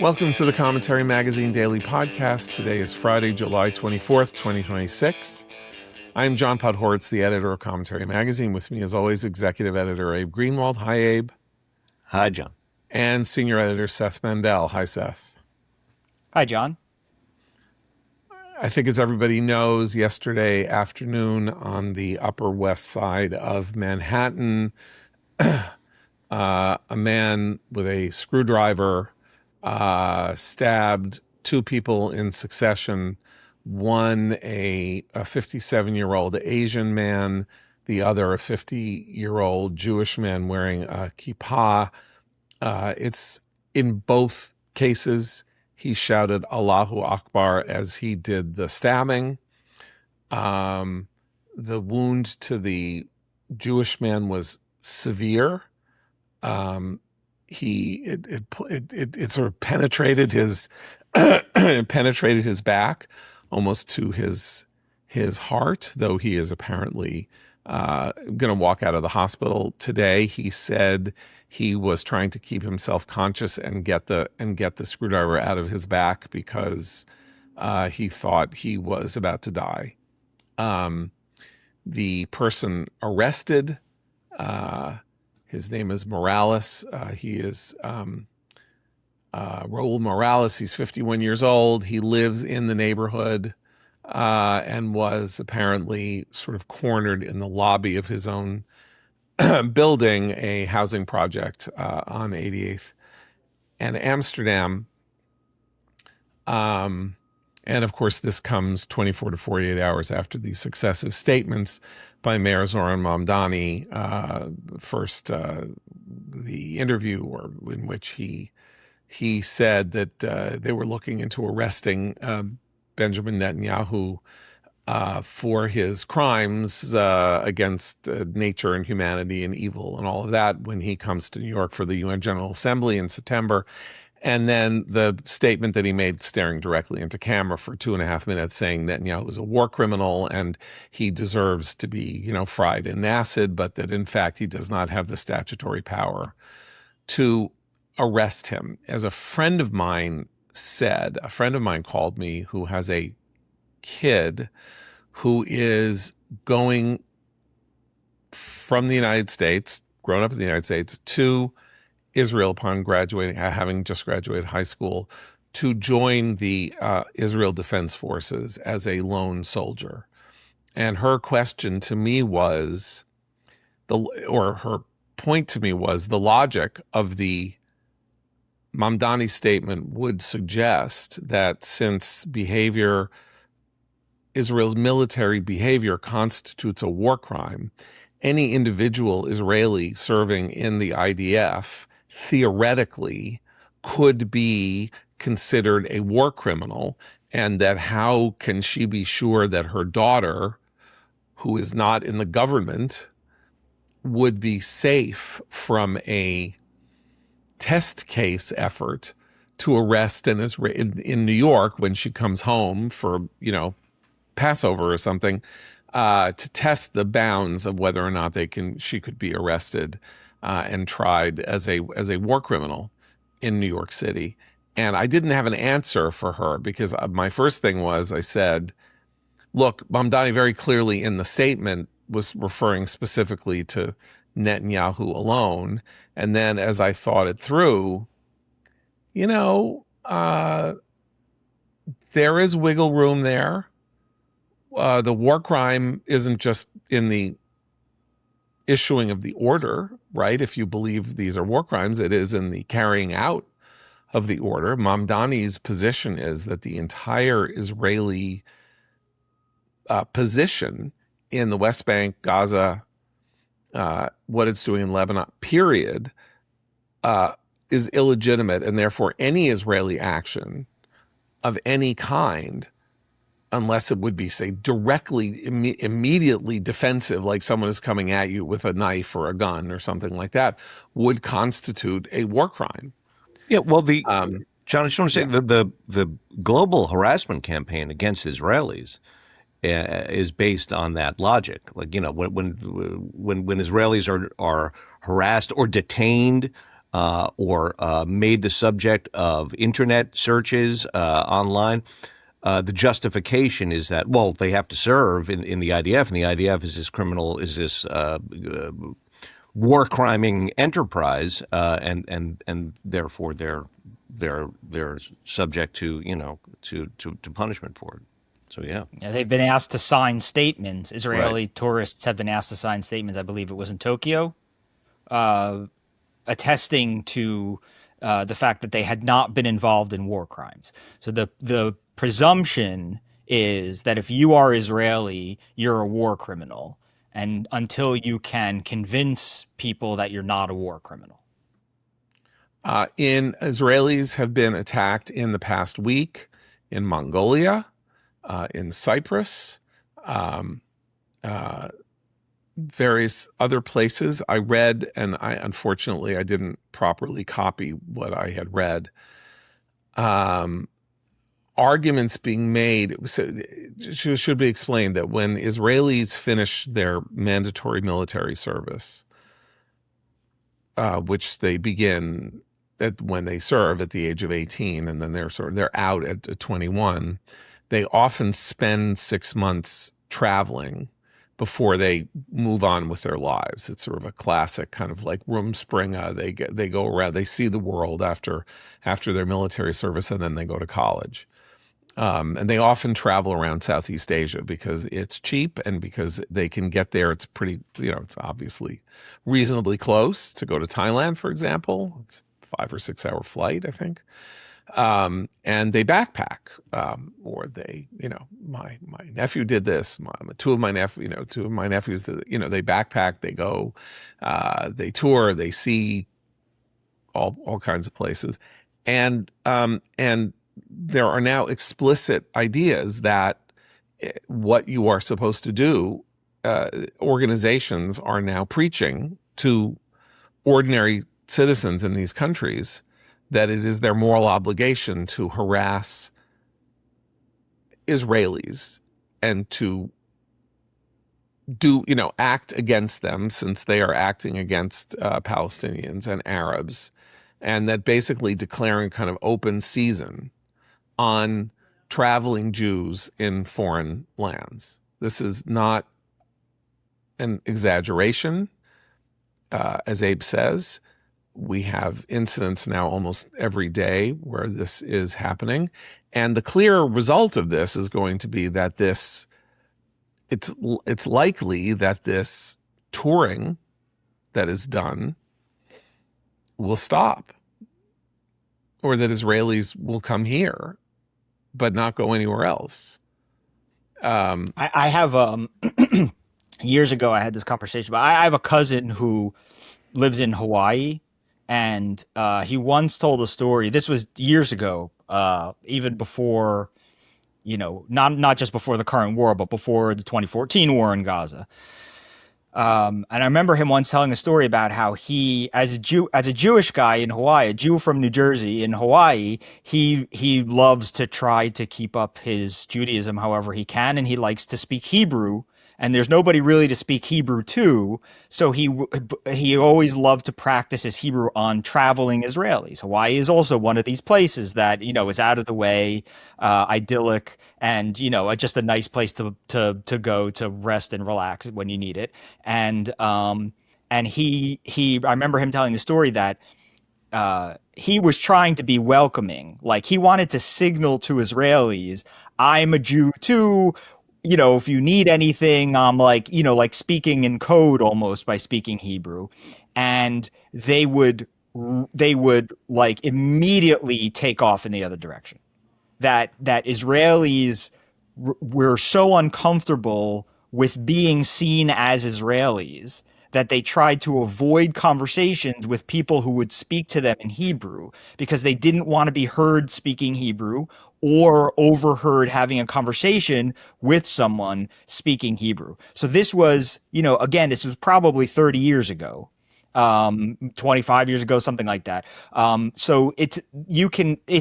Welcome to the Commentary Magazine Daily Podcast. Today is Friday, July 24th, 2026. I'm John Podhoretz, the editor of Commentary Magazine. With me, as always, executive editor Abe Greenwald. Hi, Abe. Hi, John. And senior editor Seth Mandel. Hi, Seth. Hi, John. I think, as everybody knows, yesterday afternoon on the Upper West Side of Manhattan, a man with a screwdriver stabbed two people in succession, one a 57-year-old Asian man, the other a 50-year-old Jewish man wearing a kippah. It's in both cases, he shouted Allahu Akbar as he did the stabbing. The wound to the Jewish man was severe. It sort of penetrated his penetrated his back almost to his heart, though he is apparently going to walk out of the hospital today. He said he was trying to keep himself conscious and get the screwdriver out of his back because he thought he was about to die. The person arrested, his name is Morales. He is Raul Morales. He's 51 years old. He lives in the neighborhood and was apparently sort of cornered in the lobby of his own building, a housing project on 88th and Amsterdam. And of course, this comes 24 to 48 hours after the successive statements by Mayor Zohran Mamdani. First, the interview in which he said that they were looking into arresting Benjamin Netanyahu for his crimes against nature and humanity and evil and all of that when he comes to New York for the UN General Assembly in September. And then the statement that he made staring directly into camera for 2.5 minutes saying Netanyahu is a war criminal and he deserves to be, fried in acid, but that in fact he does not have the statutory power to arrest him. As a friend of mine called me who has a kid who is going from the United States, grown up in the United States, to Israel upon having just graduated high school, to join the Israel Defense Forces as a lone soldier. And her question to me was, her point to me was, the logic of the Mamdani statement would suggest that since Israel's military behavior constitutes a war crime, any individual Israeli serving in the IDF theoretically could be considered a war criminal, and that how can she be sure that her daughter, who is not in the government, would be safe from a test case effort to arrest in New York when she comes home for, Passover or something, to test the bounds of whether or not she could be arrested and tried as a war criminal in New York City. And I didn't have an answer for her because my first thing was, I said, look, Mamdani very clearly in the statement was referring specifically to Netanyahu alone. And then as I thought it through, there is wiggle room there. The war crime isn't just in the issuing of the order, right? If you believe these are war crimes, it is in the carrying out of the order. Mamdani's position is that the entire Israeli position in the West Bank, Gaza, what it's doing in Lebanon, period, is illegitimate, and therefore any Israeli action of any kind, unless it would be, say, directly, immediately defensive, like someone is coming at you with a knife or a gun or something like that, would constitute a war crime. Yeah, well, John, I just want to say the global harassment campaign against Israelis is based on that logic. Like, when Israelis are harassed or detained or made the subject of internet searches online, the justification is that, well, they have to serve in the IDF, and the IDF is this war criming enterprise, and therefore they're subject to to punishment for it. So yeah, they've been asked to sign statements. right. Israeli tourists have been asked to sign statements. I believe it was in Tokyo, uh, attesting to the fact that they had not been involved in war crimes. So the presumption is that if you are Israeli, you're a war criminal, and until you can convince people that you're not a war criminal. Israelis have been attacked in the past week in Mongolia, in Cyprus, um, uh, various other places. I read, and unfortunately I didn't properly copy what I had read. Arguments being made. So it should be explained that when Israelis finish their mandatory military service, which they begin when they serve at the age of 18, and then they're out at 21, they often spend 6 months traveling before they move on with their lives. It's sort of a classic kind of like Rumspringa. They go around, they see the world after their military service, and then they go to college. And they often travel around Southeast Asia because it's cheap and because they can get there. It's pretty, it's obviously reasonably close to go to Thailand, for example. It's 5 or 6 hour flight, I think. And they backpack, or they, my nephew did this. Two of my nephews, they backpack, they go, they tour, they see all kinds of places. And there are now explicit ideas that what you are supposed to do, organizations are now preaching to ordinary citizens in these countries, that it is their moral obligation to harass Israelis and to act against them, since they are acting against Palestinians and Arabs, and that basically declaring kind of open season on traveling Jews in foreign lands. This is not an exaggeration. As Abe says, we have incidents now almost every day where this is happening. And the clear result of this is going to be that it's likely that this touring that is done will stop, or that Israelis will come here but not go anywhere else. I have years ago I had this conversation, but I have a cousin who lives in Hawaii, and he once told a story. This was years ago, even before, not just before the current war, but before the 2014 war in Gaza. And I remember him once telling a story about how he, as a Jewish guy in Hawaii, a Jew from New Jersey in Hawaii, he loves to try to keep up his Judaism however he can, and he likes to speak Hebrew. And there's nobody really to speak Hebrew to, so he always loved to practice his Hebrew on traveling Israelis. Hawaii is also one of these places that is out of the way, idyllic, and just a nice place to go to rest and relax when you need it. And he I remember him telling the story that he was trying to be welcoming, like he wanted to signal to Israelis, I'm a Jew too. If you need anything, I'm like speaking in code almost by speaking Hebrew. And they would like immediately take off in the other direction. That Israelis were so uncomfortable with being seen as Israelis that they tried to avoid conversations with people who would speak to them in Hebrew, because they didn't want to be heard speaking Hebrew or overheard having a conversation with someone speaking Hebrew. So this was, again, this was probably 30 years ago, 25 years ago, something like that. So it's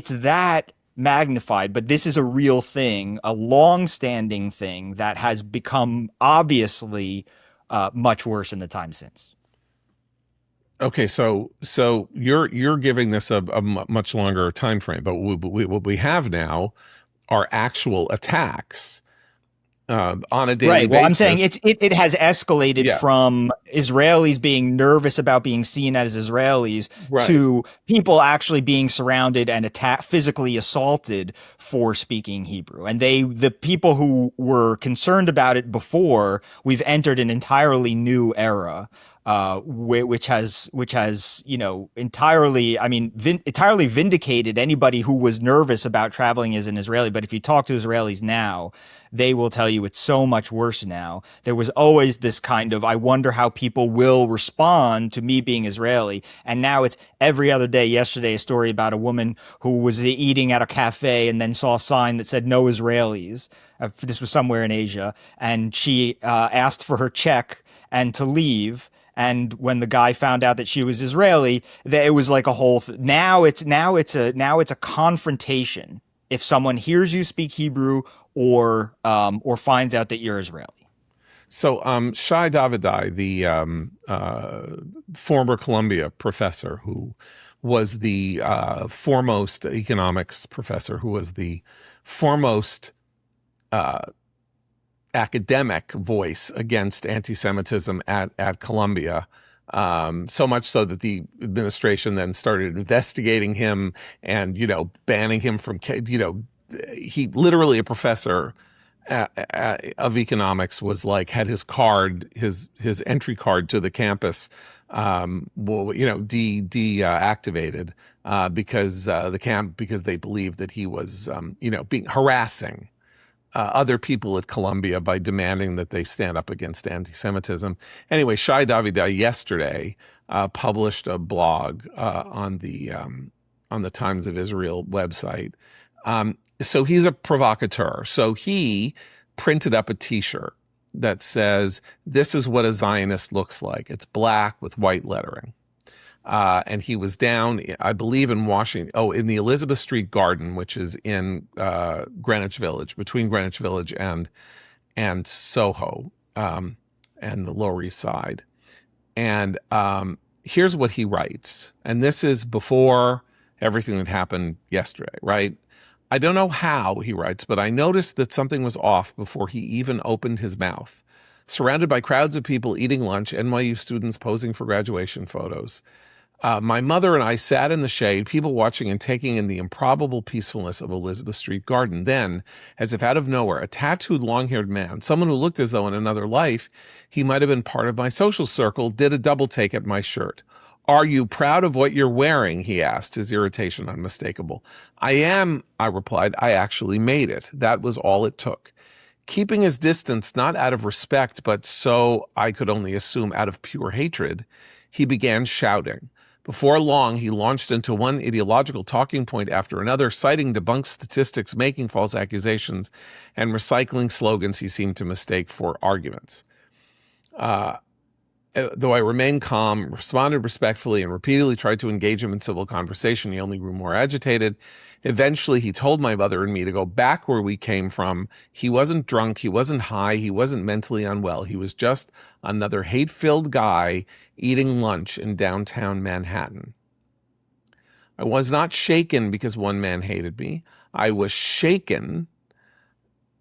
that magnified, but this is a real thing, a long-standing thing that has become obviously much worse in the time since. Okay, so you're giving this a much longer time frame, but what we have now are actual attacks on a daily Right. Well, I'm basis. saying it has escalated Yeah, from Israelis being nervous about being seen as Israelis right. to people actually being surrounded and attacked, physically assaulted for speaking Hebrew. And the people who were concerned about it before, we've entered an entirely new era. Which has entirely, I mean, entirely vindicated anybody who was nervous about traveling as an Israeli. But if you talk to Israelis now, they will tell you it's so much worse now. There was always this kind of, I wonder how people will respond to me being Israeli. And now it's every other day. Yesterday, a story about a woman who was eating at a cafe and then saw a sign that said no Israelis. This was somewhere in Asia. And she asked for her check and to leave. And when the guy found out that she was Israeli, it was like a whole. Now it's a confrontation if someone hears you speak Hebrew or finds out that you're Israeli. So Shai Davidai, the former Columbia professor who was the foremost economics professor, who was the foremost academic voice against anti-Semitism at Columbia. So much so that the administration then started investigating him and, banning him from, he literally, a professor of economics, was like, had his card, his entry card to the campus, deactivated because they believed that he was, being harassing other people at Columbia by demanding that they stand up against anti-Semitism. Anyway, Shai Davidai yesterday published a blog on the Times of Israel website. So he's a provocateur. So he printed up a T-shirt that says, "This is what a Zionist looks like." It's black with white lettering. And he was down, I believe, in Washington, in the Elizabeth Street Garden, which is in Greenwich Village, between Greenwich Village and Soho, and the Lower East Side. And here's what he writes. And this is before everything that happened yesterday, right? "I don't know how," he writes, "but I noticed that something was off before he even opened his mouth. Surrounded by crowds of people eating lunch, NYU students posing for graduation photos. My mother and I sat in the shade, people watching and taking in the improbable peacefulness of Elizabeth Street Garden. Then, as if out of nowhere, a tattooed, long-haired man, someone who looked as though in another life he might have been part of my social circle, did a double take at my shirt. 'Are you proud of what you're wearing?' he asked, his irritation unmistakable. 'I am,' I replied. 'I actually made it. That was all it took.' Keeping his distance, not out of respect, but so I could only assume out of pure hatred, he began shouting. Before long, he launched into one ideological talking point after another, citing debunked statistics, making false accusations, and recycling slogans he seemed to mistake for arguments. Though I remained calm, responded respectfully, and repeatedly tried to engage him in civil conversation, he only grew more agitated. Eventually, he told my mother and me to go back where we came from. He wasn't drunk, he wasn't high, he wasn't mentally unwell. He was just another hate-filled guy eating lunch in downtown Manhattan. I was not shaken because one man hated me. I was shaken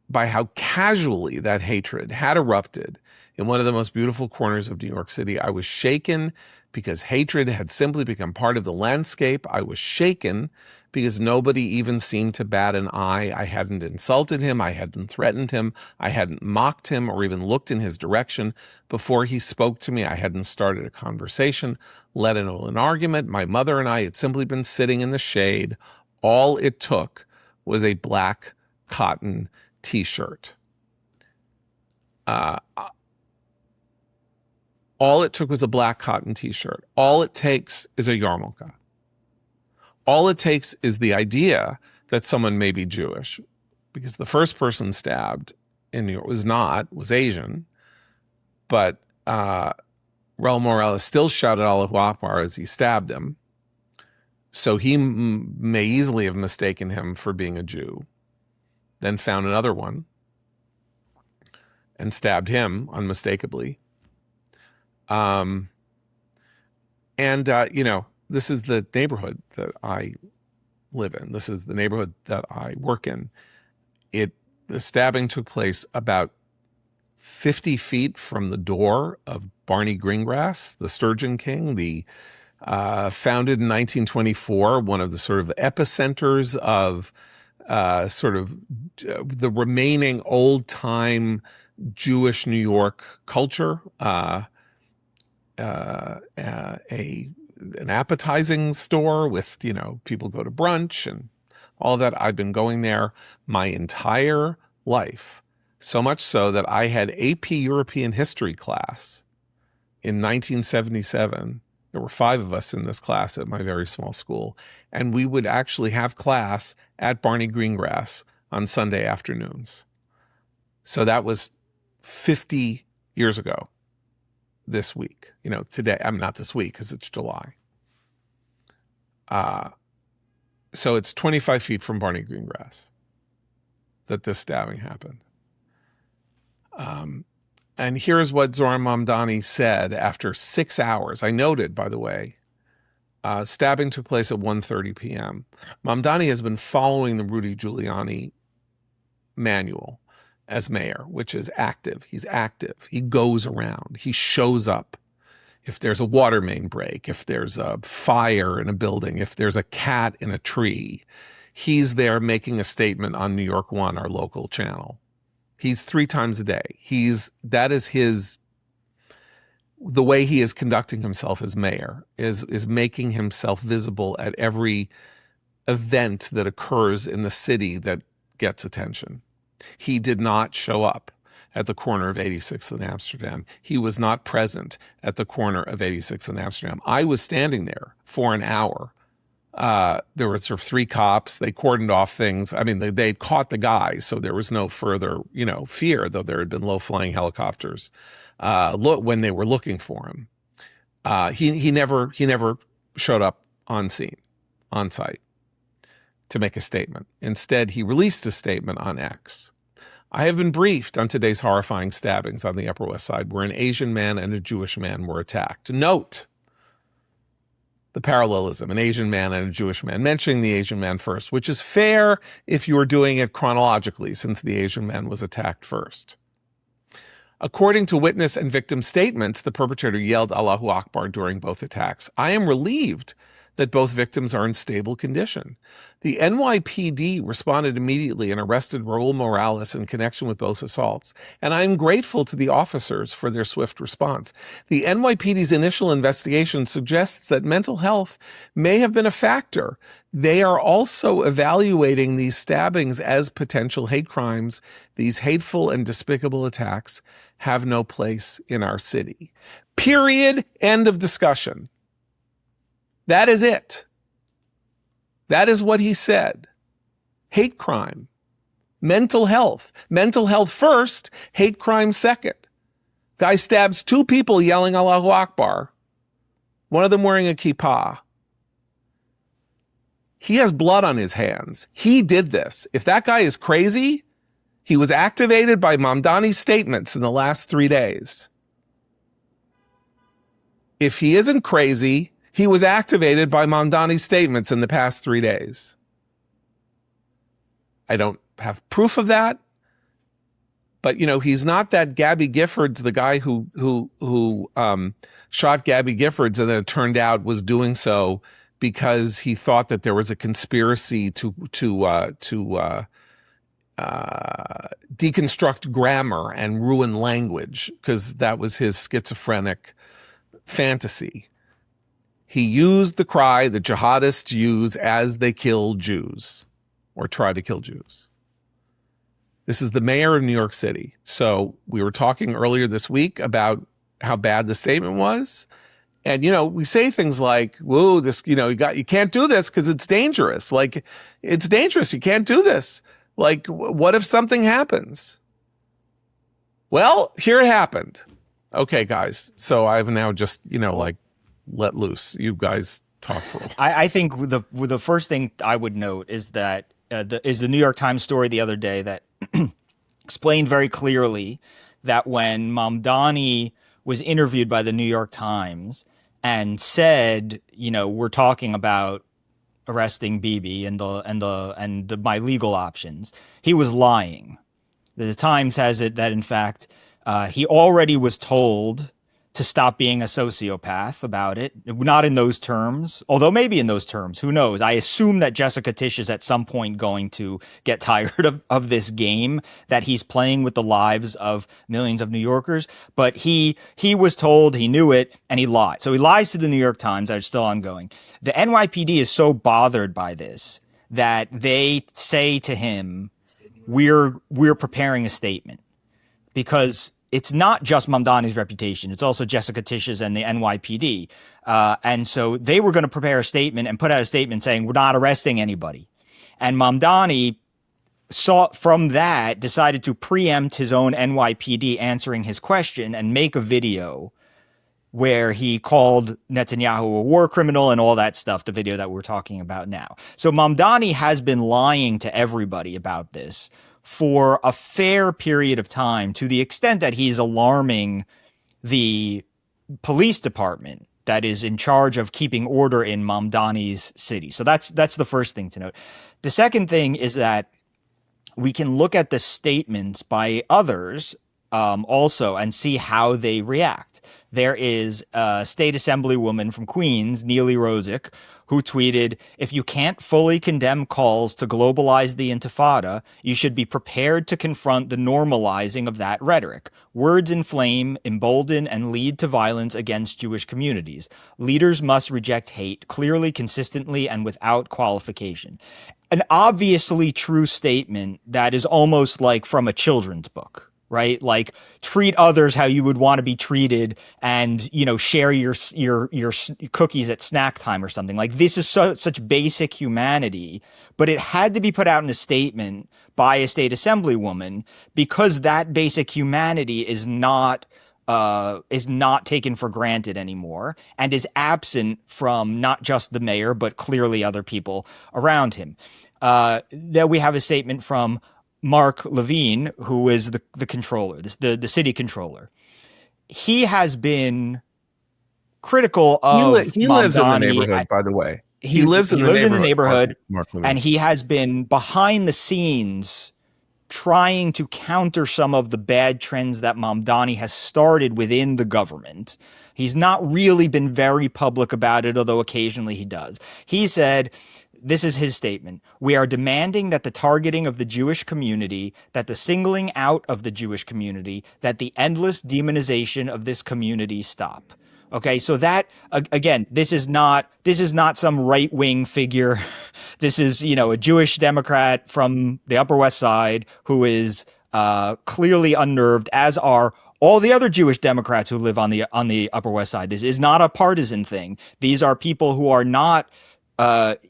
by how casually that hatred had erupted in one of the most beautiful corners of New York City. I was shaken because hatred had simply become part of the landscape. I was shaken because nobody even seemed to bat an eye. I hadn't insulted him. I hadn't threatened him. I hadn't mocked him or even looked in his direction before he spoke to me. I hadn't started a conversation, let alone an argument. My mother and I had simply been sitting in the shade. All it took was a black cotton T-shirt. All it took was a black cotton T-shirt. All it takes is a yarmulke. All it takes is the idea that someone may be Jewish, because the first person stabbed in New York was Asian, but Raul Morales still shouted Allahu Akbar as he stabbed him. So he may easily have mistaken him for being a Jew, then found another one and stabbed him unmistakably. And, this is the neighborhood that I live in. This is the neighborhood that I work in. The stabbing took place about 50 feet from the door of Barney Greengrass, the Sturgeon King, the founded in 1924, one of the sort of epicenters of the remaining old-time Jewish New York culture, an appetizing store with, people go to brunch and all that. I've been going there my entire life, so much so that I had AP European History class in 1977. There were 5 of us in this class at my very small school, and we would actually have class at Barney Greengrass on Sunday afternoons. So that was 50 years ago this week, today. I'm not this week because it's July. So it's 25 feet from Barney Greengrass that this stabbing happened. And here's what Zohran Mamdani said after 6 hours. I noted, by the way, stabbing took place at 1:30 p.m. Mamdani has been following the Rudy Giuliani manual as mayor, which is active. He's active. He goes around. He shows up. If there's a water main break, if there's a fire in a building, if there's a cat in a tree, he's there making a statement on New York One, our local channel. He's 3 times a day. That is the way he is conducting himself as mayor, is making himself visible at every event that occurs in the city that gets attention. He did not show up at the corner of 86th and Amsterdam. He was not present at the corner of 86th and Amsterdam. I was standing there for an hour. There were sort of 3 cops. They cordoned off things. I mean, they caught the guy, so there was no further, fear, though there had been low-flying helicopters when they were looking for him. He never showed up on site, to make a statement. Instead, he released a statement on X. I have been briefed on today's horrifying stabbings on the Upper West Side, where an Asian man and a Jewish man were attacked. Note the parallelism, an Asian man and a Jewish man, mentioning the Asian man first, which is fair if you are doing it chronologically, since the Asian man was attacked first. According to witness and victim statements, the perpetrator yelled Allahu Akbar during both attacks. I am relieved that both victims are in stable condition. The NYPD responded immediately and arrested Raul Morales in connection with both assaults, and I am grateful to the officers for their swift response. The NYPD's initial investigation suggests that mental health may have been a factor. They are also evaluating these stabbings as potential hate crimes. These hateful and despicable attacks have no place in our city. Period. End of discussion. That is it. That is what he said. Hate crime. Mental health. Mental health first, hate crime second. Guy stabs 2 people yelling Allahu Akbar. One of them wearing a kippah. He has blood on his hands. He did this. If that guy is crazy, he was activated by Mamdani's statements in the last 3 days. If he isn't crazy, he was activated by Mamdani's statements in the past 3 days. I don't have proof of that, but he's not that Gabby Giffords, the guy who shot Gabby Giffords, and then it turned out was doing so because he thought that there was a conspiracy to deconstruct grammar and ruin language, because that was his schizophrenic fantasy. He used the cry that jihadists use as they kill Jews or try to kill Jews. This is the mayor of New York City. So we were talking earlier this week about how bad the statement was. And, we say things like, whoa, this, you can't do this because it's dangerous. Like, it's dangerous. You can't do this. Like, what if something happens? Well, here it happened. Okay, guys. So I've now just, let loose. You guys talk for a while. I think the first thing I would note is that the New York Times story the other day that explained very clearly that when Mamdani was interviewed by the New York Times and said, we're talking about arresting Bibi and my legal options, he was lying. The Times has it that, in fact, he already was told to stop being a sociopath about it. Not in those terms, although maybe in those terms. Who knows? I assume that Jessica Tisch is at some point going to get tired of this game that he's playing with the lives of millions of New Yorkers. But he was told, he knew it, and he lied. So he lies to the New York Times. That is still ongoing. The NYPD is so bothered by this that they say to him, we're preparing a statement, because it's not just Mamdani's reputation. It's also Jessica Tisch's and the NYPD. And so they were going to prepare a statement and put out a statement saying, we're not arresting anybody. And Mamdani decided to preempt his own NYPD answering his question and make a video where he called Netanyahu a war criminal and all that stuff, the video that we're talking about now. So Mamdani has been lying to everybody about this for a fair period of time, to the extent that he's alarming the police department that is in charge of keeping order in Mamdani's city. So that's the first thing to note. The second thing is that we can look at the statements by others also and see how they react. There is a state assemblywoman from Queens, Neely Rosick, who tweeted, if you can't fully condemn calls to globalize the Intifada, you should be prepared to confront the normalizing of that rhetoric. Words inflame, embolden, and lead to violence against Jewish communities. Leaders must reject hate clearly, consistently, and without qualification. An obviously true statement that is almost like from a children's book. Right? Like, treat others how you would want to be treated, and, share your cookies at snack time or something. Like, this is such basic humanity, but it had to be put out in a statement by a state assemblywoman, because that basic humanity is not taken for granted anymore, and is absent from not just the mayor, but clearly other people around him. Then we have a statement from Mark Levine, who is the controller, the city controller. He has been critical of he lives in the neighborhood, by the way. He lives in the neighborhood, and he has been behind the scenes trying to counter some of the bad trends that Mamdani has started within the government. He's not really been very public about it, although occasionally he does. He said, this is his statement: we are demanding that the targeting of the Jewish community, that the singling out of the Jewish community, that the endless demonization of this community stop. Okay, so that, again, this is not some right-wing figure. This is, a Jewish Democrat from the Upper West Side who is clearly unnerved, as are all the other Jewish Democrats who live on the Upper West Side. This is not a partisan thing. These are people who are not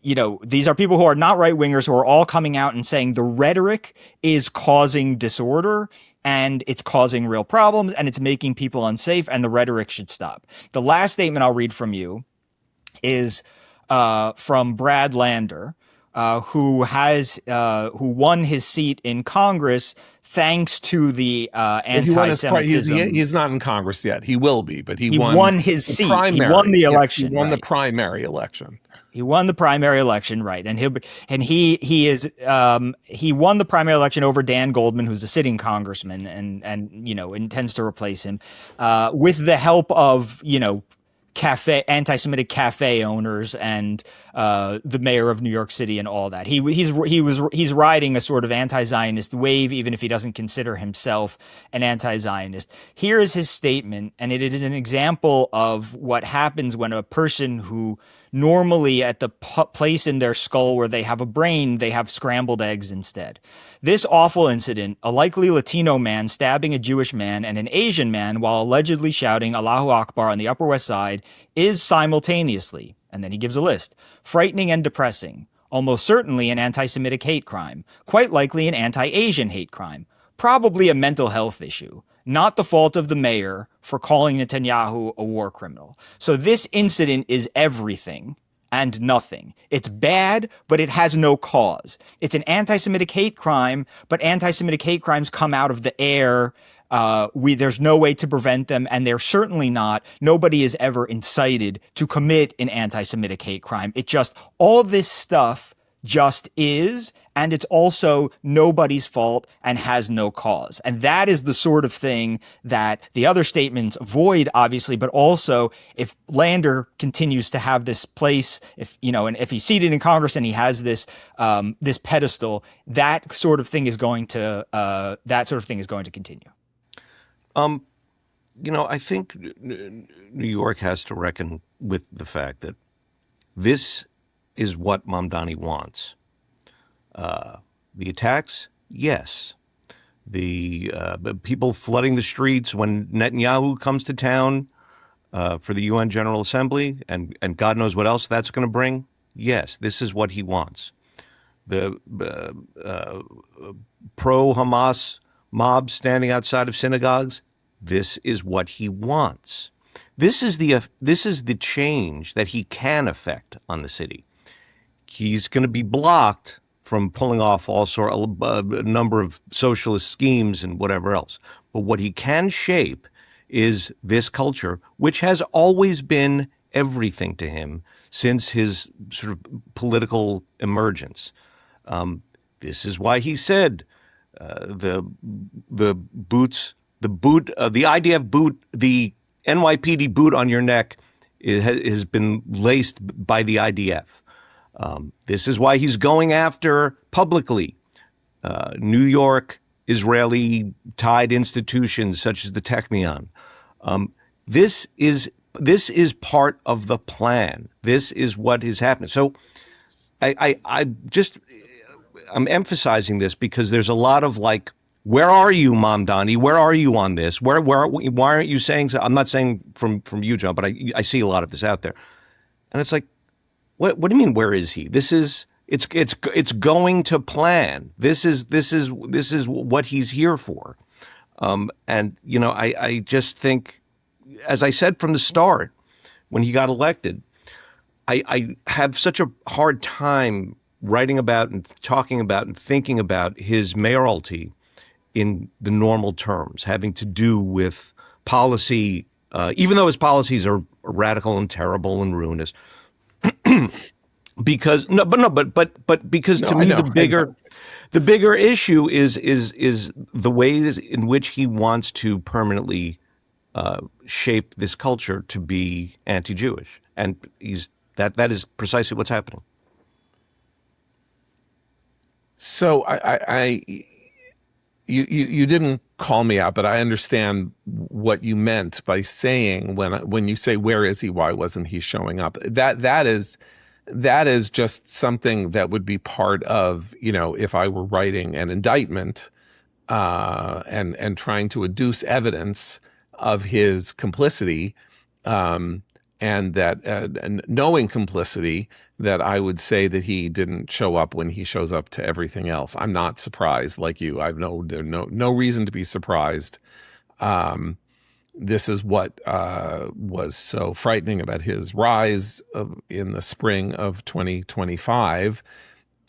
these are people who are not right-wingers, who are all coming out and saying the rhetoric is causing disorder and it's causing real problems and it's making people unsafe, and the rhetoric should stop. The last statement I'll read from you is from Brad Lander, who won his seat in Congress thanks to the anti-Semitism. He's not in Congress yet. He will be, but he won his seat. He won the election. He won the primary election. He won the primary election, right? And he won the primary election over Dan Goldman, who's a sitting congressman, and intends to replace him with the help of anti-Semitic cafe owners and the mayor of New York City and all that. He's riding a sort of anti-Zionist wave, even if he doesn't consider himself an anti-Zionist. Here is his statement, and it is an example of what happens when a person who normally at the place in their skull where they have a brain, they have scrambled eggs instead. This awful incident, a likely Latino man stabbing a Jewish man and an Asian man while allegedly shouting Allahu Akbar on the Upper West Side, is simultaneously, and then he gives a list, frightening and depressing, almost certainly an anti-Semitic hate crime, quite likely an anti-Asian hate crime, probably a mental health issue, not the fault of the mayor for calling Netanyahu a war criminal. So this incident is everything and nothing. It's bad, but it has no cause. It's an anti-Semitic hate crime, but anti-Semitic hate crimes come out of the air There's no way to prevent them, and they're certainly not. Nobody is ever incited to commit an anti-Semitic hate crime. It just, all of this stuff just is, and it's also nobody's fault and has no cause. And that is the sort of thing that the other statements avoid, obviously, but also if Lander continues to have this place, and if he's seated in Congress and he has this this pedestal, that sort of thing is going to continue. I think New York has to reckon with the fact that this is what Mamdani wants. The attacks, yes. The people flooding the streets when Netanyahu comes to town for the UN General Assembly, and God knows what else that's going to bring. Yes, this is what he wants. The pro-Hamas mobs standing outside of synagogues, this is what he wants. This is the change that he can affect on the city. He's going to be blocked from pulling off a number of socialist schemes and whatever else. But what he can shape is this culture, which has always been everything to him since his sort of political emergence. This is why he said the IDF boot, the NYPD boot on your neck has been laced by the IDF. This is why he's going after publicly New York Israeli-tied institutions such as the Technion. This is part of the plan. This is what is happening. So I'm emphasizing this because there's a lot of like, where are you, Mamdani? Where are you on this? Why aren't you saying so? I'm not saying from you, John, but I see a lot of this out there, and it's like, what do you mean? Where is he? It's going to plan. This is what he's here for, and I just think, as I said from the start, when he got elected, I have such a hard time writing about and talking about and thinking about his mayoralty in the normal terms, having to do with policy, even though his policies are radical and terrible and ruinous. Because to me the bigger issue is the ways in which he wants to permanently shape this culture to be anti-Jewish, and that is precisely what's happening. So you didn't call me out, but I understand what you meant by saying when you say, where is he? Why wasn't he showing up? That is just something that would be part of, if I were writing an indictment and trying to adduce evidence of his complicity, and that and knowing complicity, that I would say that he didn't show up when he shows up to everything else. I'm not surprised like you. I've no reason to be surprised. This is what was so frightening about his rise in the spring of 2025,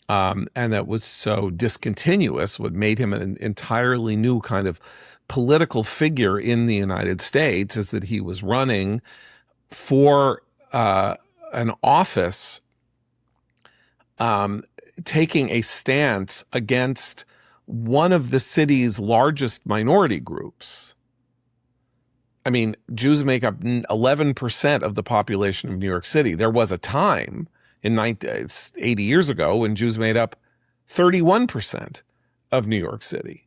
and that was so discontinuous. What made him an entirely new kind of political figure in the United States is that he was running for an office, taking a stance against one of the city's largest minority groups. I mean, Jews make up 11% of the population of New York City. There was a time 80 years ago when Jews made up 31% of New York City.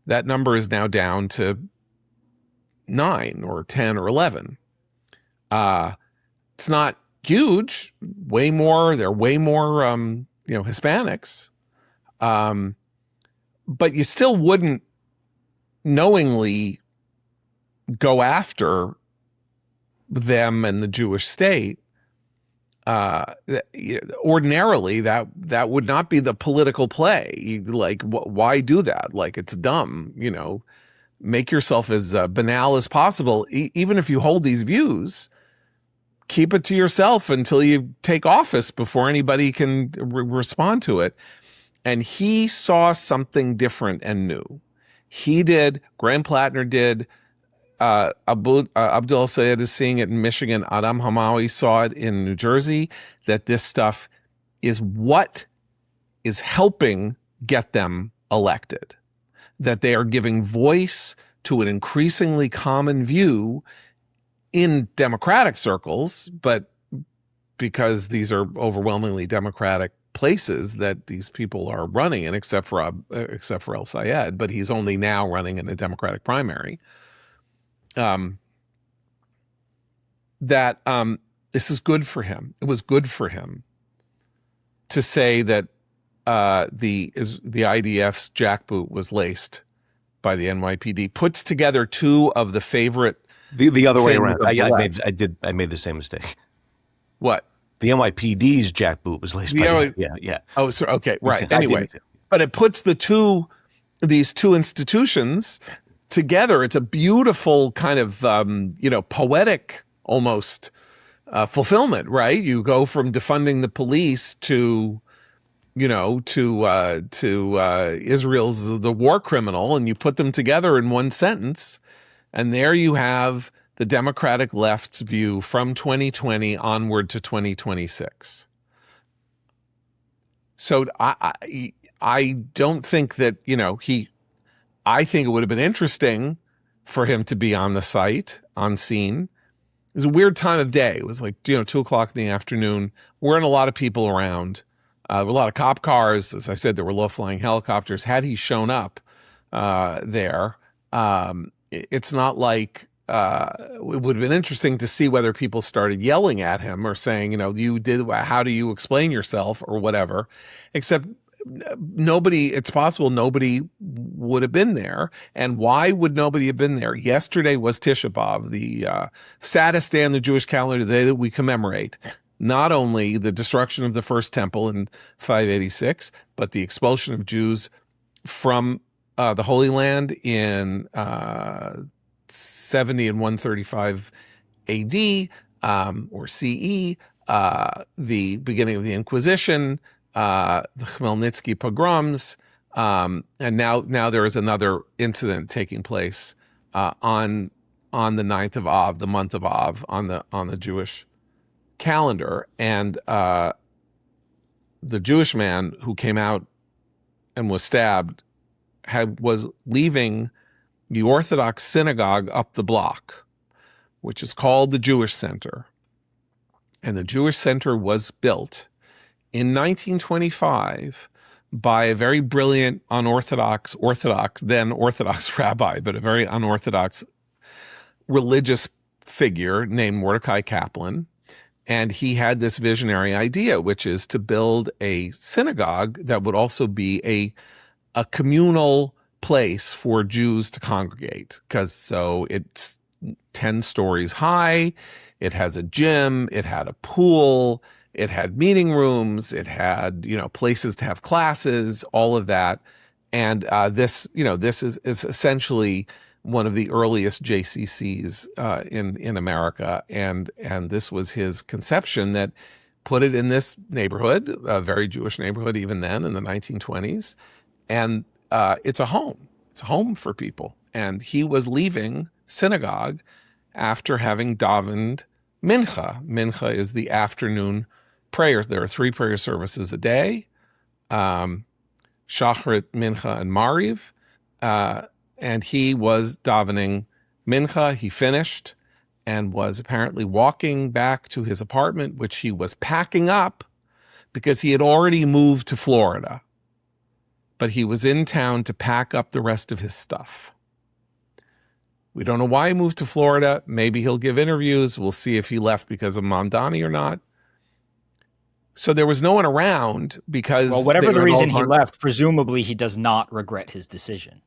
That number is now down to 9 or 10 or 11. It's not huge. There are way more, Hispanics. But you still wouldn't knowingly go after them and the Jewish state. Ordinarily, that would not be the political play. Why do that? It's dumb. Make yourself as banal as possible. Even if you hold these views, keep it to yourself until you take office before anybody can respond to it. And he saw something different and new. He did, Graham Plattner did, Abdul Sayed is seeing it in Michigan, Adam Hamawi saw it in New Jersey, that this stuff is what is helping get them elected, that they are giving voice to an increasingly common view in Democratic circles, but because these are overwhelmingly Democratic places that these people are running in, except for El Sayed, but he's only now running in a Democratic primary. This is good for him. It was good for him to say that the IDF's jackboot was laced by the NYPD. Puts together two of the favorite. The other way around. I made the same mistake. What? The NYPD's jackboot was laced by yeah. Oh, so okay, right. Anyway, but it puts these two institutions together. It's a beautiful kind of poetic almost fulfillment, right? You go from defunding the police to Israel's the war criminal, and you put them together in one sentence, and there you have the Democratic left's view from 2020 onward to 2026. So I don't think that, I think it would have been interesting for him to be on the site, on scene. It was a weird time of day. It was like, 2:00 in the afternoon. Weren't a lot of people around. There were a lot of cop cars. As I said, there were low-flying helicopters. Had he shown up there, it's not like it would have been interesting to see whether people started yelling at him or saying, how do you explain yourself or whatever, except it's possible nobody would have been there. And why would nobody have been there? Yesterday was Tisha B'Av, the saddest day on the Jewish calendar, the day that we commemorate not only the destruction of the first temple in 586, but the expulsion of Jews from the Holy Land in 70 and 135 AD or CE, the beginning of the Inquisition, the Khmelnytsky pogroms, and now there is another incident taking place on the 9th of Av, the month of Av, on the Jewish calendar. And the Jewish man who came out and was stabbed was leaving the Orthodox synagogue up the block, which is called the Jewish Center. And the Jewish Center was built in 1925 by a very brilliant Orthodox rabbi, but a very unorthodox religious figure named Mordecai Kaplan. And he had this visionary idea, which is to build a synagogue that would also be a communal place for Jews to congregate. So it's 10 stories high, it has a gym, it had a pool, it had meeting rooms, it had, places to have classes, all of that. And this is essentially one of the earliest JCCs in America. And this was his conception that put it in this neighborhood, a very Jewish neighborhood even then in the 1920s. And it's a home. It's a home for people. And he was leaving synagogue after having davened mincha. Mincha is the afternoon prayer. There are 3 prayer services a day, Shachrit, Mincha, and Mariv. And he was davening mincha. He finished and was apparently walking back to his apartment, which he was packing up because he had already moved to Florida. But he was in town to pack up the rest of his stuff. We don't know why he moved to Florida. Maybe he'll give interviews. We'll see if he left because of Mamdani or not. So there was no one around because... Well, whatever the reason he left, presumably he does not regret his decision.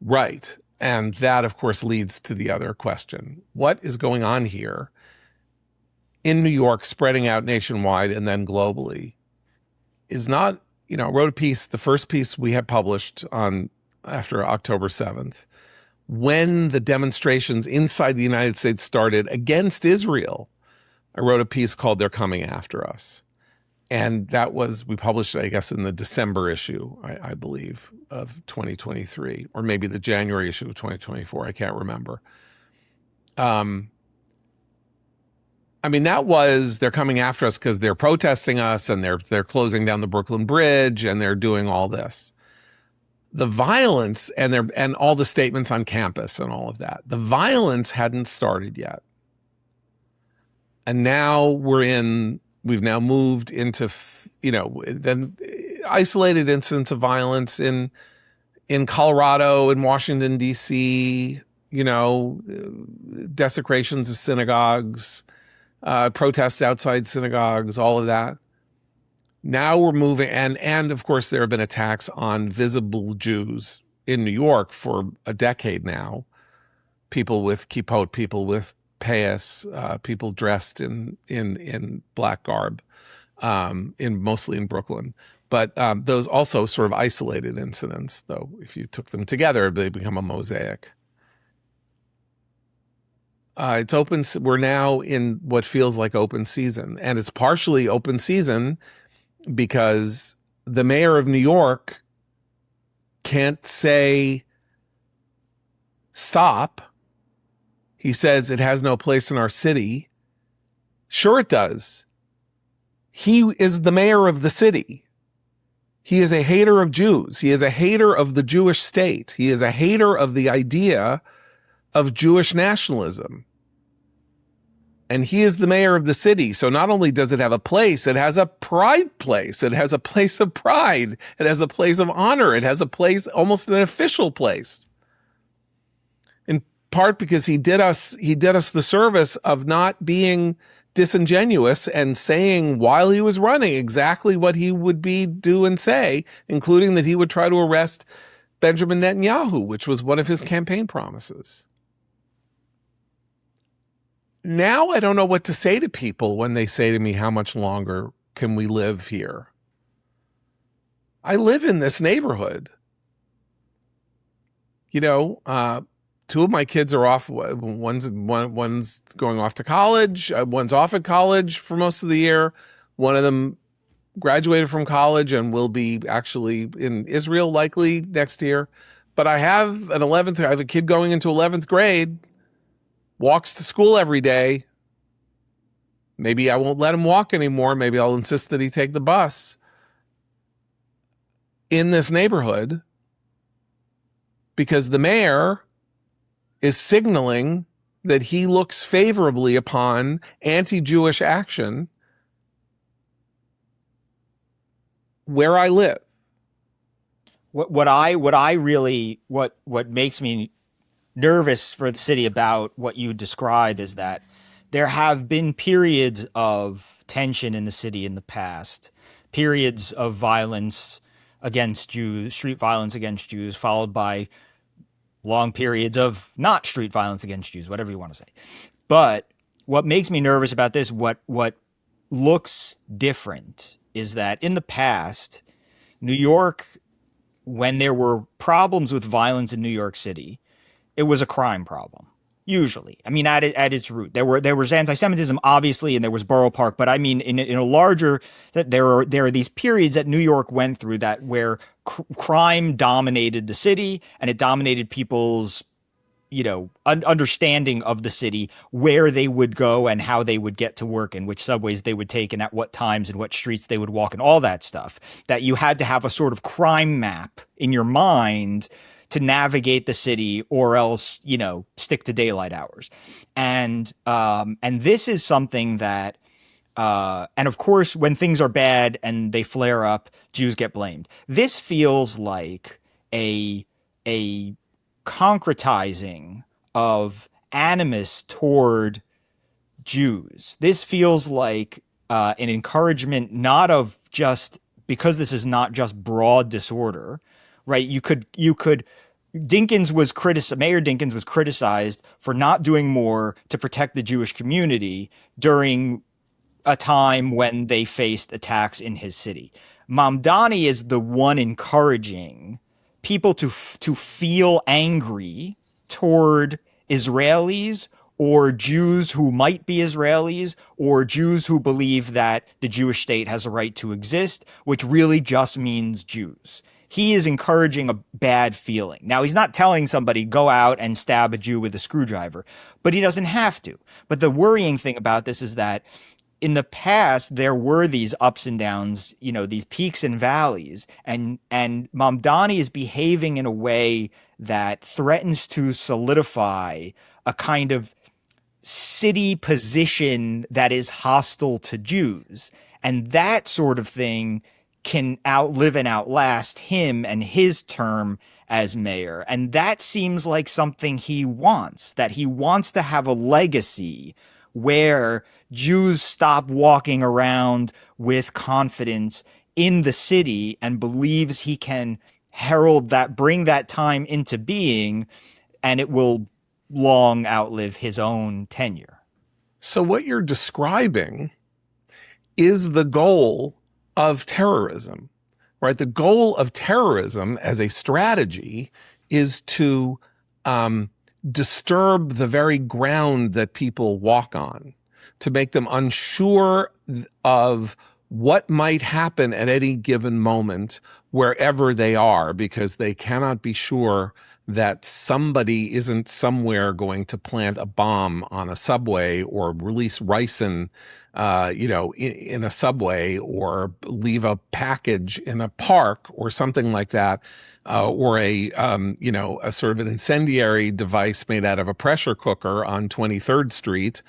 Right. And that, of course, leads to the other question. What is going on here in New York, spreading out nationwide and then globally, is not... I wrote a piece, the first piece we had published after October 7th, when the demonstrations inside the United States started against Israel. I wrote a piece called "They're Coming After Us." And we published it, I guess, in the December issue, I believe, of 2023, or maybe the January issue of 2024. I can't remember. I mean, they're coming after us because they're protesting us, and they're closing down the Brooklyn Bridge, and they're doing all this. The violence and all the statements on campus and all of that. The violence hadn't started yet. And now we've now moved into, then isolated incidents of violence in Colorado, in Washington, D.C., desecrations of synagogues, protests outside synagogues, all of that. Now we're moving, and of course there have been attacks on visible Jews in New York for a decade now. People with kippot, people with payas, people dressed in black garb, mostly in Brooklyn. But those also sort of isolated incidents, though, if you took them together, they become a mosaic. It's open. We're now in what feels like open season, and it's partially open season because the mayor of New York can't say stop. He says it has no place in our city. Sure it does. He is the mayor of the city. He is a hater of Jews. He is a hater of the Jewish state. He is a hater of the idea of Jewish nationalism. And he is the mayor of the city. So not only does it have a place, it has a pride place. It has a place of pride. It has a place of honor. It has a place, almost an official place. In part because he did us the service of not being disingenuous and saying while he was running exactly what he would do and say, including that he would try to arrest Benjamin Netanyahu, which was one of his campaign promises. Now I don't know what to say to people when they say to me, how much longer can we live here? I live in this neighborhood. Two of my kids are off. One's going off to college. One's off at college for most of the year. One of them graduated from college and will be actually in Israel likely next year. But I have a kid going into 11th grade, walks to school every day. Maybe I won't let him walk anymore. Maybe I'll insist that he take the bus in this neighborhood because the mayor is signaling that he looks favorably upon anti-Jewish action where I live. What makes me nervous for the city about what you describe is that there have been periods of tension in the city in the past, periods of violence against Jews, street violence against Jews, followed by long periods of not street violence against Jews, whatever you want to say. But what makes me nervous about this, what looks different, is that in the past, New York, when there were problems with violence in New York City, it was a crime problem. Usually, I mean, at its root, there was anti-Semitism, obviously, and there was Borough Park. But I mean, in a larger, that there are these periods that New York went through that where crime dominated the city, and it dominated people's, understanding of the city, where they would go and how they would get to work, and which subways they would take, and at what times and what streets they would walk, and all that stuff. That you had to have a sort of crime map in your mind to navigate the city, or else, stick to daylight hours. And this is something that, and of course, when things are bad and they flare up, Jews get blamed. This feels like a concretizing of animus toward Jews. This feels like an encouragement, not of just, because this is not just broad disorder, right? You could Mayor Dinkins was criticized for not doing more to protect the Jewish community during a time when they faced attacks in his city. Mamdani is the one encouraging people to feel angry toward Israelis or Jews who might be Israelis, or Jews who believe that the Jewish state has a right to exist, which really just means Jews. He is encouraging a bad feeling. Now, he's not telling somebody, go out and stab a Jew with a screwdriver, but he doesn't have to. But the worrying thing about this is that in the past, there were these ups and downs, you know, these peaks and valleys, and Mamdani is behaving in a way that threatens to solidify a kind of city position that is hostile to Jews. And that sort of thing can outlive and outlast him and his term as mayor. And that seems like something he wants, that he wants to have a legacy where Jews stop walking around with confidence in the city and believes he can herald that, bring that time into being, and it will long outlive his own tenure. So what you're describing is the goal of terrorism, right? The goal of terrorism as a strategy is to disturb the very ground that people walk on, to make them unsure of what might happen at any given moment wherever they are, because they cannot be sure that somebody isn't somewhere going to plant a bomb on a subway or release ricin, in a subway, or leave a package in a park or something like that, or a sort of an incendiary device made out of a pressure cooker on 23rd Street.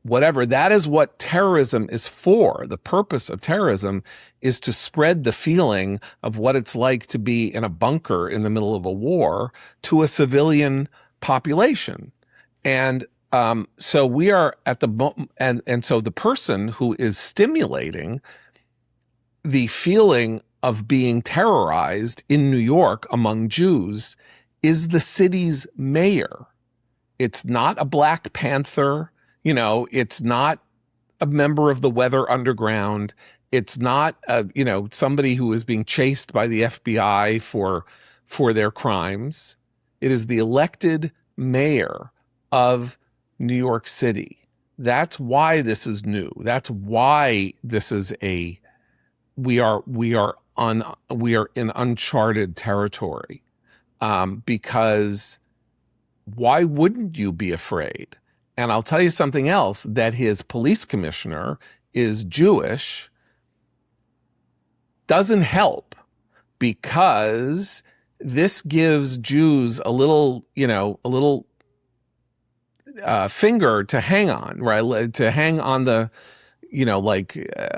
Whatever. That is what terrorism is for. The purpose of terrorism is to spread the feeling of what it's like to be in a bunker in the middle of a war to a civilian population. And so we are at the and so the person who is stimulating the feeling of being terrorized in New York among Jews is the city's mayor. It's not a Black Panther. It's not a member of the Weather Underground. It's not, somebody who is being chased by the FBI for their crimes. It is the elected mayor of New York City. That's why this is new. That's why this is we are in uncharted territory. Because why wouldn't you be afraid? And I'll tell you something else, that his police commissioner is Jewish doesn't help, because this gives Jews a little finger to hang on, right? To hang on the,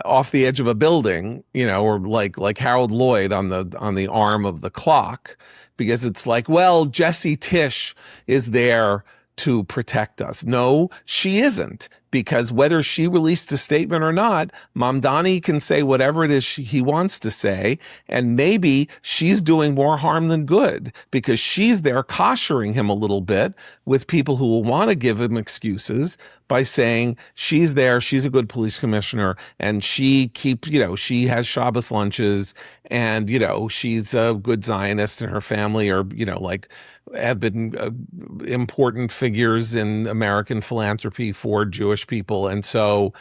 off the edge of a building, or like Harold Lloyd on the arm of the clock, because it's like, well, Jessie Tisch is there to protect us. No, she isn't, because whether she released a statement or not, Mamdani can say whatever it is he wants to say, and maybe she's doing more harm than good, because she's there koshering him a little bit with people who will want to give him excuses by saying she's there, she's a good police commissioner, and she she has Shabbos lunches, and she's a good Zionist, and her family are have been important figures in American philanthropy for Jewish people. And so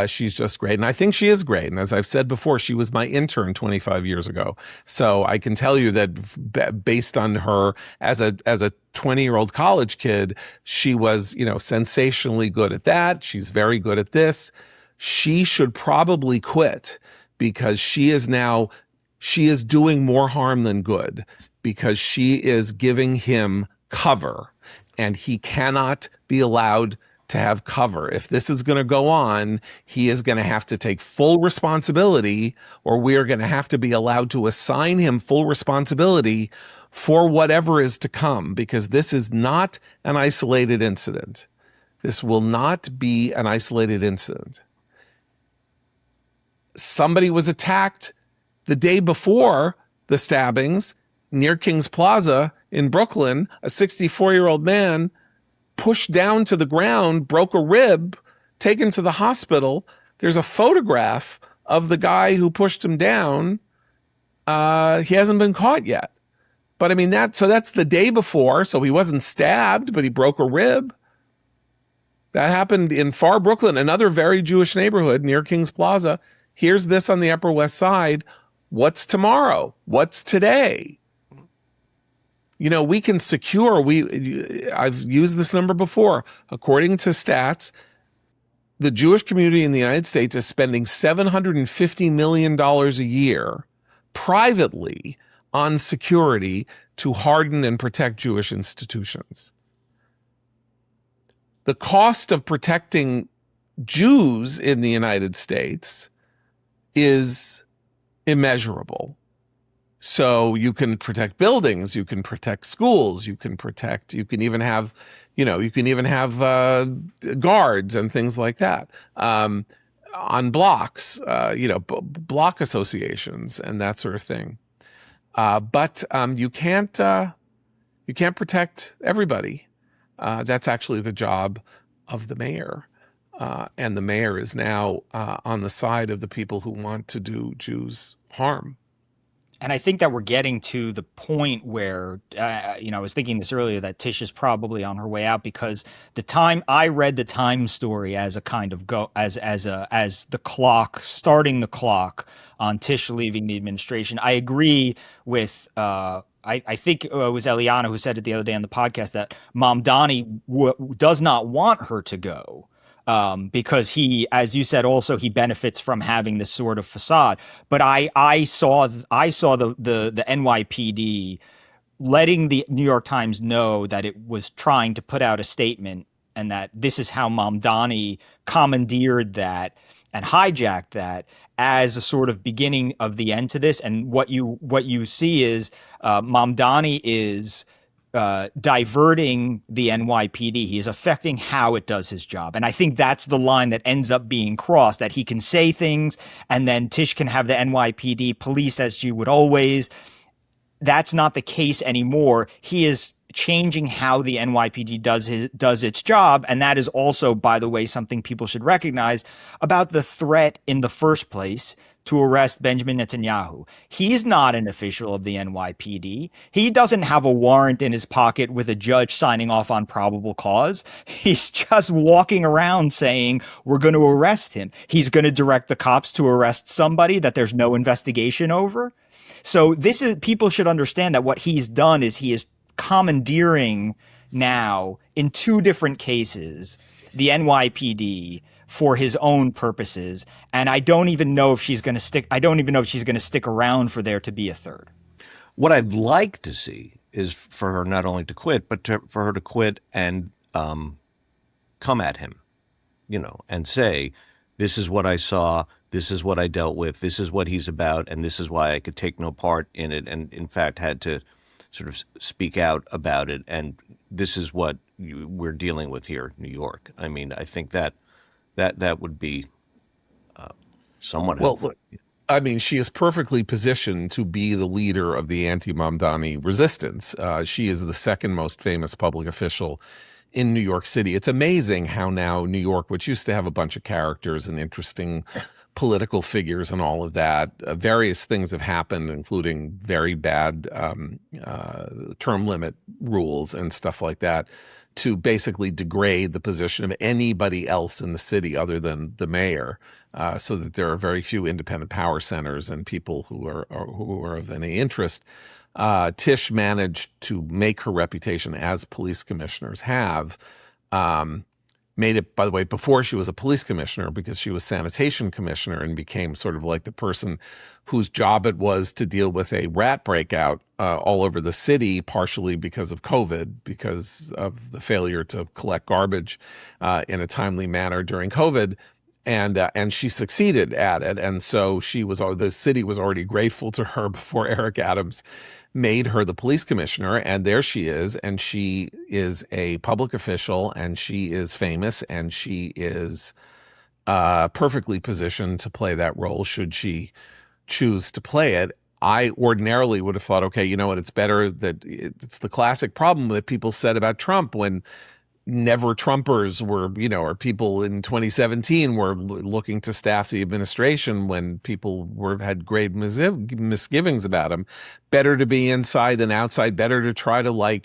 she's just great. And I think she is great. And as I've said before, she was my intern 25 years ago. So I can tell you that based on her as a 20-year-old college kid, she was, sensationally good at that. She's very good at this. She should probably quit, because she is doing more harm than good, because she is giving him cover, and he cannot be allowed to have cover. If this is going to go on, he is going to have to take full responsibility, or we are going to have to be allowed to assign him full responsibility for whatever is to come, because this is not an isolated incident. This will not be an isolated incident. Somebody was attacked the day before the stabbings near Kings Plaza in Brooklyn. A 64-year-old man pushed down to the ground, broke a rib, taken to the hospital. There's a photograph of the guy who pushed him down. He hasn't been caught yet. But I mean, that's the day before. So he wasn't stabbed, but he broke a rib. That happened in Far Brooklyn, another very Jewish neighborhood near Kings Plaza. Here's this on the Upper West Side. What's tomorrow? What's today? We can secure, I've used this number before. According to stats, the Jewish community in the United States is spending $750 million a year privately on security to harden and protect Jewish institutions. The cost of protecting Jews in the United States is immeasurable. So you can protect buildings, you can protect schools, you can even have, guards and things like that on blocks, block associations and that sort of thing. But you can't protect everybody. That's actually the job of the mayor. And the mayor is now on the side of the people who want to do Jews harm. And I think that we're getting to the point where, I was thinking this earlier, that Tish is probably on her way out, because I read the Time story as a kind of as the clock, starting the clock on Tish leaving the administration. I agree with, I think it was Eliana who said it the other day on the podcast, that Mamdani does not want her to go. Because he, as you said, also he benefits from having this sort of facade. But I saw the NYPD letting the New York Times know that it was trying to put out a statement, and that this is how Mamdani commandeered that and hijacked that as a sort of beginning of the end to this. And what you see is Mamdani is diverting the NYPD. He is affecting how it does his job. And I think that's the line that ends up being crossed, that he can say things and then Tish can have the NYPD police as she would always. That's not the case anymore. He is changing how the NYPD does its job. And that is also, by the way, something people should recognize about the threat in the first place to arrest Benjamin Netanyahu. He's not an official of the NYPD. He doesn't have a warrant in his pocket with a judge signing off on probable cause. He's just walking around saying, we're going to arrest him. He's going to direct the cops to arrest somebody that there's no investigation over. So people should understand that what he's done is he is commandeering now, in two different cases, the NYPD for his own purposes. And I don't even know if she's going to stick around for there to be a third. What I'd like to see is for her not only to quit, but for her to quit and come at him, and say, this is what I saw, this is what I dealt with, this is what he's about, and this is why I could take no part in it, and in fact had to sort of speak out about it. And this is what we're dealing with here in New York. I mean, I think that would be somewhat helpful. Well, I mean, she is perfectly positioned to be the leader of the anti-Mamdani resistance. She is the second most famous public official in New York City. It's amazing how now New York, which used to have a bunch of characters and interesting political figures and all of that, various things have happened, including very bad term limit rules and stuff like that, to basically degrade the position of anybody else in the city other than the mayor, so that there are very few independent power centers and people who are of any interest. Tish managed to make her reputation, as police commissioners have, made it, by the way, before she was a police commissioner, because she was sanitation commissioner and became sort of like the person whose job it was to deal with a rat breakout all over the city, partially because of COVID, because of the failure to collect garbage in a timely manner during COVID. And she succeeded at it. And so the city was already grateful to her before Eric Adams made her the police commissioner. And there she is. And she is a public official, and she is famous, and she is perfectly positioned to play that role should she choose to play it. I ordinarily would have thought, okay, you know what, it's better that it's the classic problem that people said about Trump when never Trumpers were, or people in 2017 were looking to staff the administration when people had grave misgivings about him. Better to be inside than outside, better to try to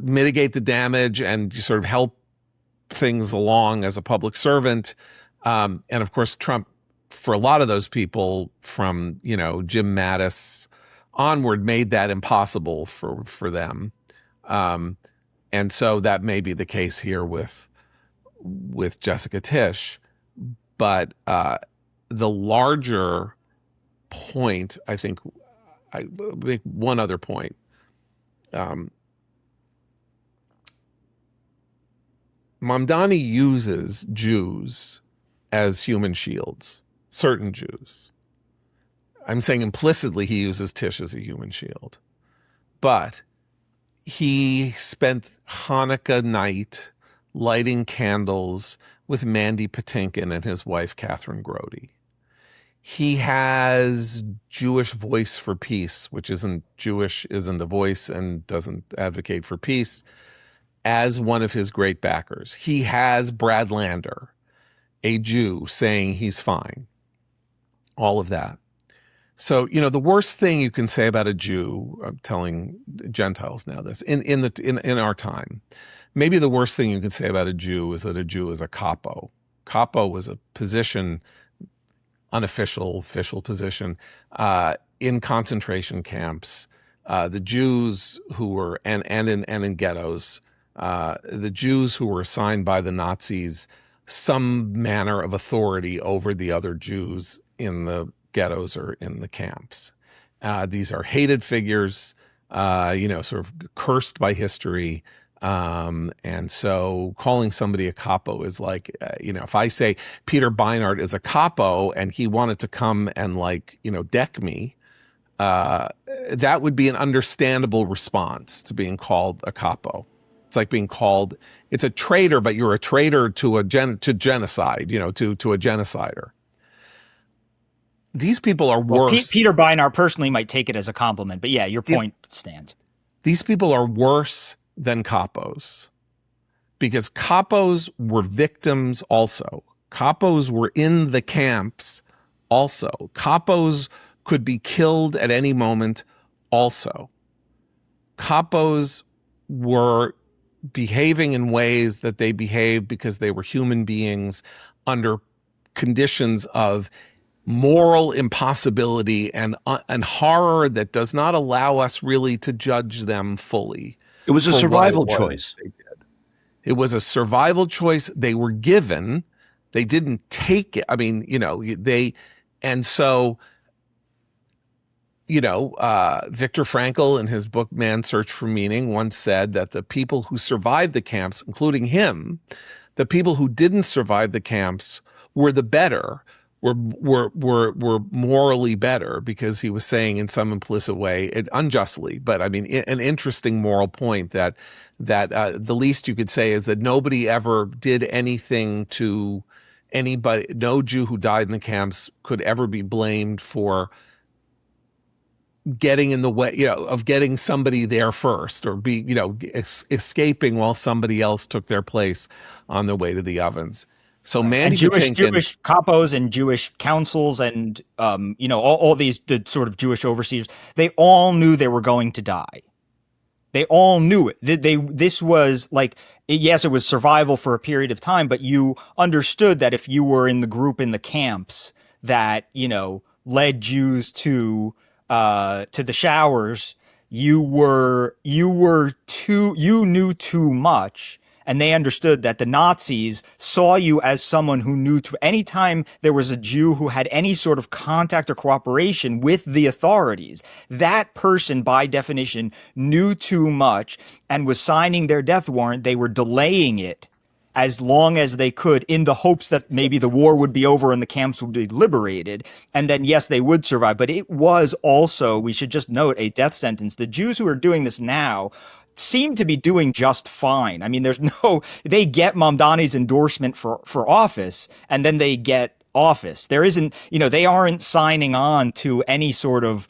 mitigate the damage and sort of help things along as a public servant. And of course, Trump, for a lot of those people from, Jim Mattis onward, made that impossible for them. And so that may be the case here with Jessica Tisch. But the larger point, I think one other point. Mamdani uses Jews as human shields, certain Jews. I'm saying implicitly he uses Tisch as a human shield. But he spent Hanukkah night lighting candles with Mandy Patinkin and his wife, Catherine Grody. He has Jewish Voice for Peace, which isn't Jewish, isn't a voice, and doesn't advocate for peace, as one of his great backers. He has Brad Lander, a Jew, saying he's fine. All of that. So, the worst thing you can say about a Jew, I'm telling Gentiles now this, in our time, maybe the worst thing you can say about a Jew is that a Jew is a capo. Capo was a position, official position, in concentration camps. The Jews who were, and in ghettos, the Jews who were assigned by the Nazis some manner of authority over the other Jews in the ghettos or in the camps. These are hated figures, sort of cursed by history. And so calling somebody a capo is like, if I say Peter Beinart is a capo and he wanted to come and deck me, that would be an understandable response to being called a capo. It's like being called, it's a traitor, but you're a traitor to genocide, to a genocider. These people are worse. Well, Peter Beinart personally might take it as a compliment, but yeah, your point stands. These people are worse than capos, because capos were victims also. Capos were in the camps also. Capos could be killed at any moment also. Capos were behaving in ways that they behaved because they were human beings under conditions of moral impossibility and horror that does not allow us really to judge them fully. It was a survival choice. They did. It was a survival choice. They were given. They didn't take it. I mean, and so, Viktor Frankl in his book, Man's Search for Meaning, once said that the people who survived the camps, including him, the people who didn't survive the camps were the better, were morally better, because he was saying in some implicit way, unjustly, but I mean, an interesting moral point that the least you could say is that nobody ever did anything to anybody. No Jew who died in the camps could ever be blamed for getting in the way, of getting somebody there first, or escaping while somebody else took their place on their way to the ovens. So Mandy and Jewish capos and Jewish councils and all these the sort of Jewish overseers, they all knew they were going to die. They all knew it. This was like, yes, it was survival for a period of time, but you understood that if you were in the group in the camps that led Jews to the showers, you knew too much. And they understood that the Nazis saw you as someone who knew anytime there was a Jew who had any sort of contact or cooperation with the authorities, that person, by definition, knew too much and was signing their death warrant. They were delaying it as long as they could in the hopes that maybe the war would be over and the camps would be liberated. And then, yes, they would survive. But it was also, we should just note, a death sentence. The Jews who are doing this now seem to be doing just fine. I mean, they get Mamdani's endorsement for office, and then they get office. There isn't, they aren't signing on to any sort of,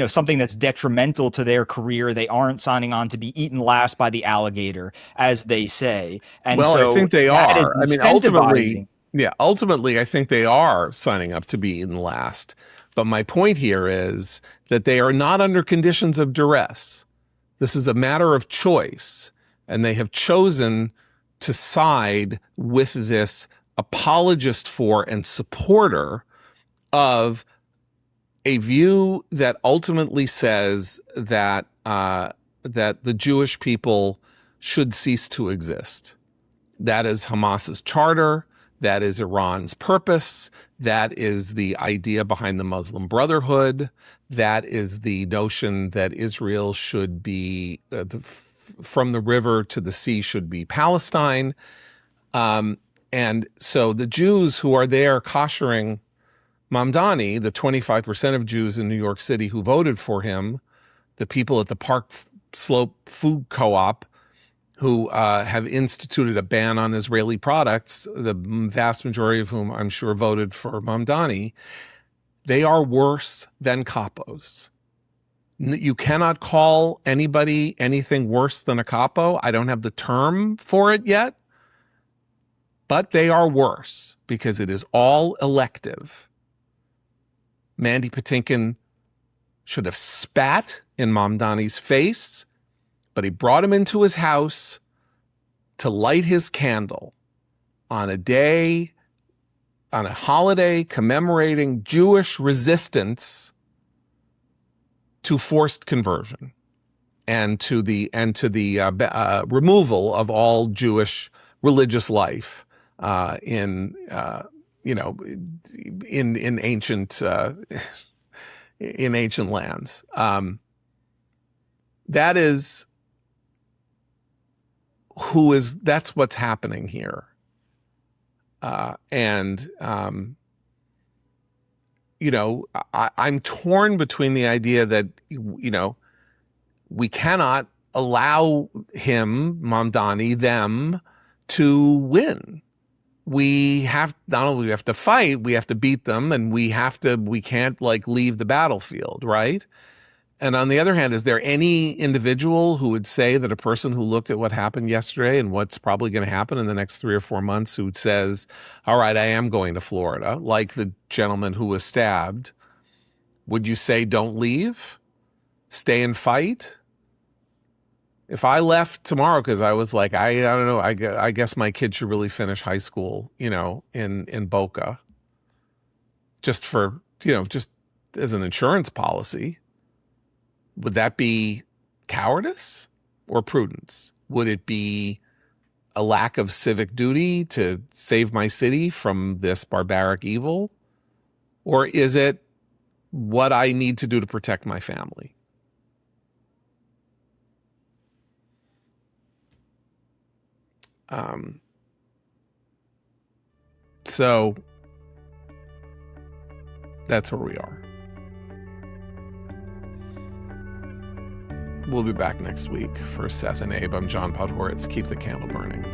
something that's detrimental to their career. They aren't signing on to be eaten last by the alligator, as they say. And I think they are. I mean, ultimately, I think they are signing up to be eaten last. But my point here is that they are not under conditions of duress. This is a matter of choice, and they have chosen to side with this apologist for and supporter of a view that ultimately says that that the Jewish people should cease to exist. That is Hamas's charter. That is Iran's purpose. That is the idea behind the Muslim Brotherhood. That is the notion that Israel should be, from the river to the sea should be Palestine. And so the Jews who are there koshering Mamdani, the 25% of Jews in New York City who voted for him, the people at the Park Slope Food Co-op who have instituted a ban on Israeli products, the vast majority of whom I'm sure voted for Mamdani, they are worse than capos. You cannot call anybody anything worse than a capo. I don't have the term for it yet, but they are worse because it is all elective. Mandy Patinkin should have spat in Mamdani's face, but he brought him into his house to light his candle on a day, on a holiday commemorating Jewish resistance to forced conversion and to the removal of all Jewish religious life in ancient lands. That's what's happening here. I'm torn between the idea that, we cannot allow him, Mamdani, them to win. We have to fight, we have to beat them, and we can't leave the battlefield, right? And on the other hand, is there any individual who would say that a person who looked at what happened yesterday and what's probably going to happen in the next 3 or 4 months who says, all right, I am going to Florida, like the gentleman who was stabbed, would you say don't leave? Stay and fight? If I left tomorrow because I was like, I don't know, I guess my kid should really finish high school, in Boca, just as an insurance policy, would that be cowardice or prudence? Would it be a lack of civic duty to save my city from this barbaric evil? Or is it what I need to do to protect my family? So that's where we are. We'll be back next week. For Seth and Abe, I'm John Podhoretz. Keep the candle burning.